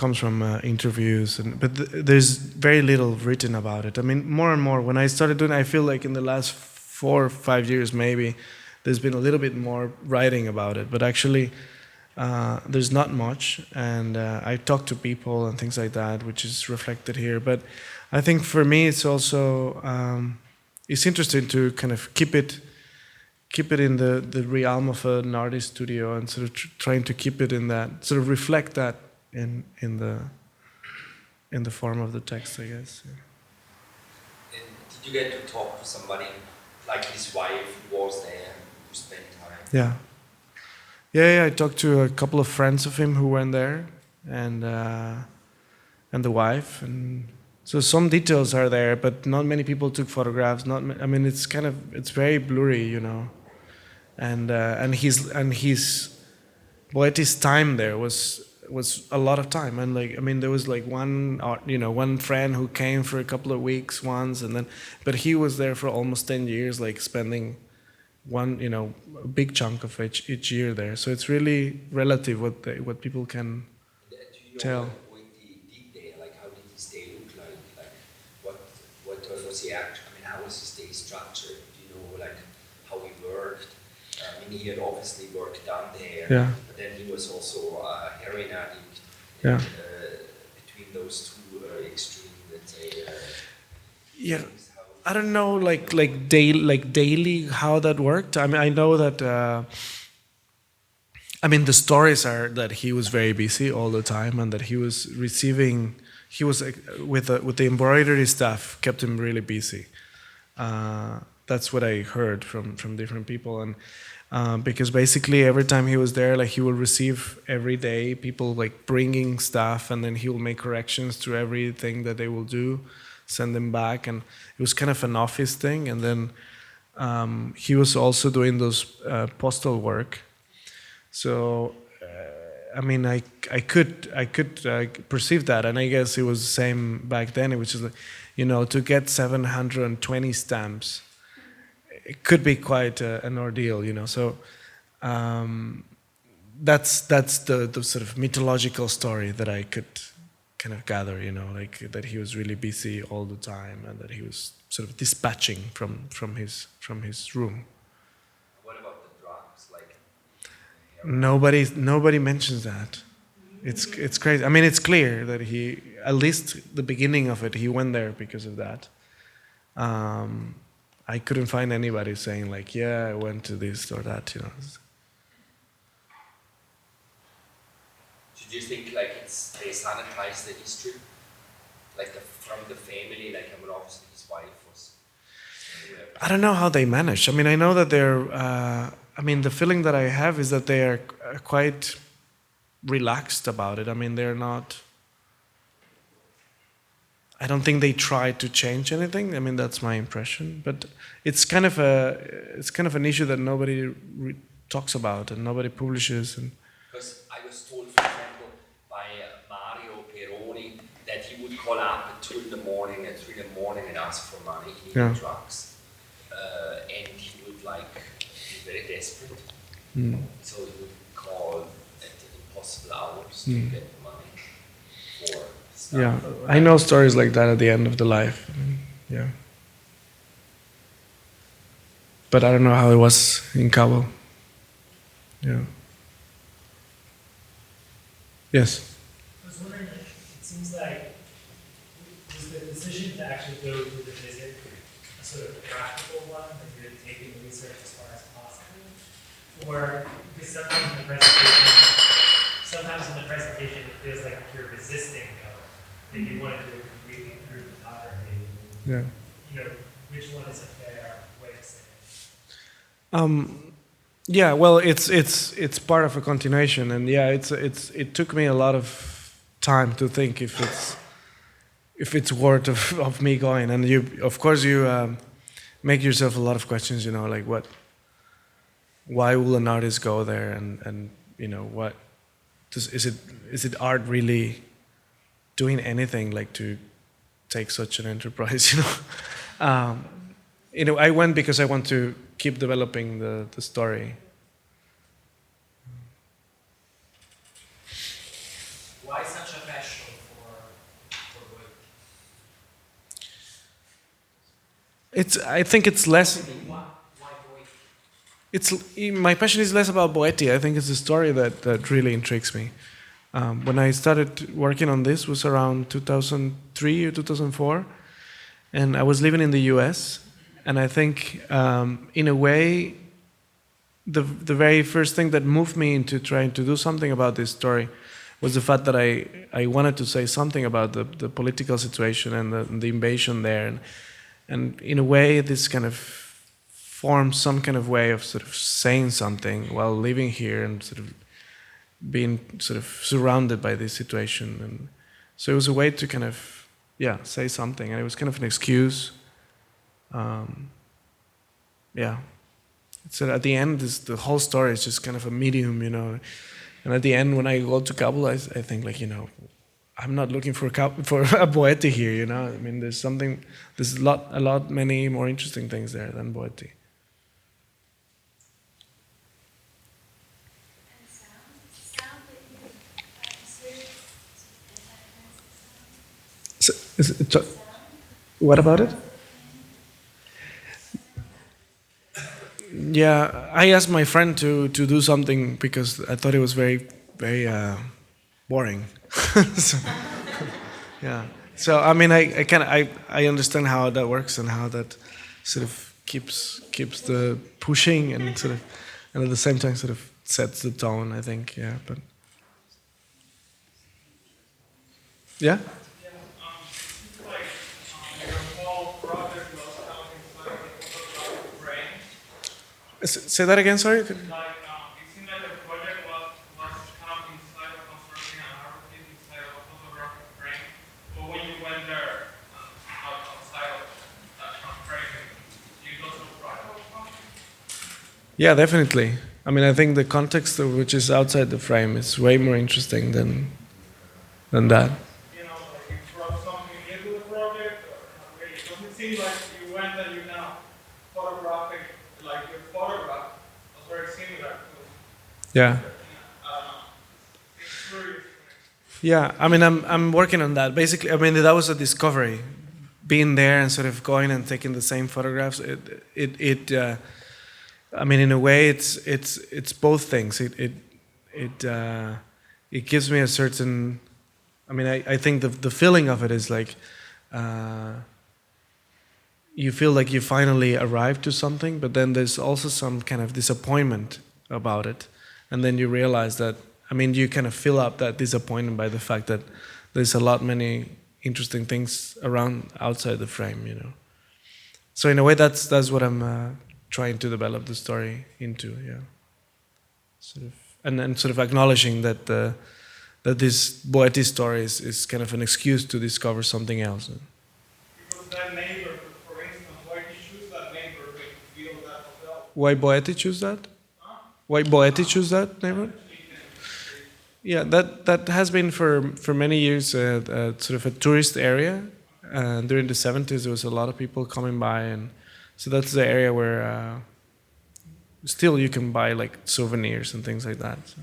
interviews, but there's very little written about it. I mean, more and more, when I started doing it, I feel like in the last 4 or 5 years, maybe, there's been a little bit more writing about it. But actually, there's not much, and I talk to people and things like that, which is reflected here. But I think for me, it's also it's interesting to kind of keep it in the realm of an artist studio, and sort of trying to keep it in that, sort of reflect that in the form of the text, I guess. Yeah. And did you get to talk to somebody like his wife who was there, who spent time? Yeah. I talked to a couple of friends of him who went there, and the wife, and so some details are there, but not many people took photographs. I mean, it's very blurry, you know. And his Boetti's time there was was a lot of time. And like, I mean, there was like one friend who came for a couple of weeks once, and then, but he was there for almost 10 years, like spending a big chunk of each year there. So it's really relative what people can Do you know tell. what he did there? Like, how did his day look like? Like, what was he actually? I mean, how was his day structured? Do you know, like, how he worked? I mean, he had obviously worked down there, Yeah. but then he was also a heroin addict. Yeah. And, between those two extreme, let's say. Yeah. Things, how, I don't know, daily how that worked. I mean, I know that. I mean, the stories are that he was very busy all the time, and that he was receiving. He was with the embroidery stuff kept him really busy. That's what I heard from different people, and because basically every time he was there, like he will receive every day people like bringing stuff, and then he will make corrections to everything that they will do, send them back, and it was kind of an office thing. And then he was also doing those postal work. So I mean, I could perceive that, and I guess it was the same back then. It was just like, to get 720 stamps, it could be quite an ordeal. So that's the sort of mythological story that I could kind of gather. Like that he was really busy all the time, and that he was sort of dispatching from his room. what about the drugs? Like, Nobody mentions that. It's crazy. I mean, it's clear that he, at least the beginning of it, he went there because of that. I couldn't find anybody saying like, yeah, I went to this or that. so do you think like they sanitize the history, like from the family? Like, I mean, obviously his wife was. I don't know how they manage. I mean, I know that they're. I mean, the feeling that I have is that they are quite relaxed about it. I mean, they're not. I don't think they try to change anything. I mean, that's my impression. But it's kind of an issue that nobody talks about and nobody publishes. And Because I was told, for example, by Mario Peroni that he would call up at 2 in the morning, at 3 in the morning, and ask for money. He needed drugs, and he would be very desperate. So he would call at impossible hours to get the money for stuff. yeah, I know stories like that at the end of the life. I mean, yeah. But I don't know how it was in Kabul. Yeah. Yes. I was wondering, it seems like was the decision to actually go to the visit a sort of practical one, that you're taking the research as far as possible? Or because sometimes in the presentation it feels like you're resisting going, that you want to do a completely through photography. Yeah. Which one is a fair way of saying it? Yeah, well, it's part of a continuation, and yeah, it took me a lot of time to think if it's worth of me going, and of course you make yourself a lot of questions, like why will an artist go there, and what is it art really doing anything like to take such an enterprise, I went because I want to keep developing the story. Why such a passion for Boetti? I think it's less. Why Boetti? My passion is less about Boetti. I think it's the story that really intrigues me. When I started working on this was around 2003 or 2004, and I was living in the U.S. And I think, in a way, the very first thing that moved me into trying to do something about this story was the fact that I wanted to say something about the political situation and the invasion there. And in a way, this kind of formed some kind of way of sort of saying something while living here and sort of being sort of surrounded by this situation. And so it was a way to kind of, say something. And it was kind of an excuse. It's at the end, the whole story is just kind of a medium, And at the end, when I go to Kabul, I think like, I'm not looking for for a Boetti here, I mean, there's a lot, many more interesting things there than Boetti. So, what about it? Yeah, I asked my friend to do something because I thought it was very, very boring. So, yeah. So I mean, I understand how that works and how that sort of keeps the pushing and and at the same time sort of sets the tone. I think, yeah, but yeah. Say that again. Sorry. It seemed like the project was kind of inside of constructing an artwork inside of a photographic frame. But when you went there outside of that kind of frame, you got surprised. Yeah, definitely. I mean, I think the context of which is outside the frame is way more interesting than that. Like you brought something into the project, or because it seems like you went and you now photographic, like your photograph was very similar to. Yeah. It's curious. Yeah, I mean, I'm working on that. Basically, I mean, that was a discovery, being there and sort of going and taking the same photographs. I mean, in a way, it's both things. It gives me a certain. I mean, I think the feeling of it is like, you feel like you finally arrived to something, but then there's also some kind of disappointment about it, and then you realize that. I mean, you kind of fill up that disappointment by the fact that there's a lot many interesting things around outside the frame. So in a way, that's what I'm trying to develop the story into, yeah. Sort of, and sort of acknowledging that that this Boetti story is kind of an excuse to discover something else. Because that neighbor, for instance, why did you choose that neighbor to build that hotel? Why Boetti choose that? Why Boetti choose that neighborhood? Yeah, that has been for many years sort of a tourist area. During the 70s, there was a lot of people coming by, and so that's the area where still you can buy like souvenirs and things like that. So.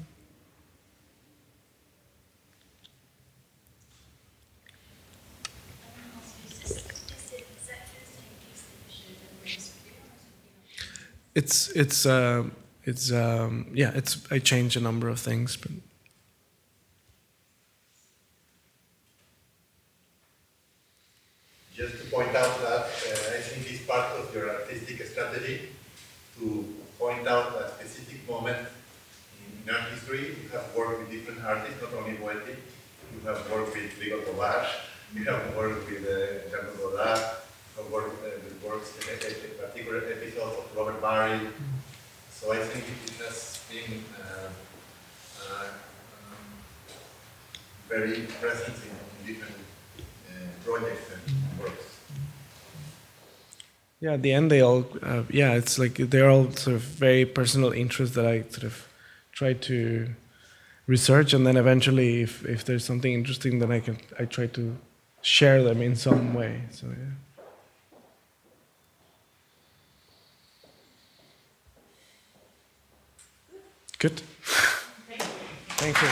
I changed a number of things, but. Just to point out that I think it's part of your artistic strategy to point out a specific moment in art history. You have worked with different artists, not only Boetti. You have worked with Vigo Tobash, you have worked with Jean-Claude Godard, you have worked with works, particular episodes of Robert Barry. So I think it has been very present in different projects and works. Yeah, at the end they all, it's like they're all sort of very personal interests that I sort of try to research, and then eventually, if there's something interesting, then I try to share them in some way. So yeah. Good. Thank you.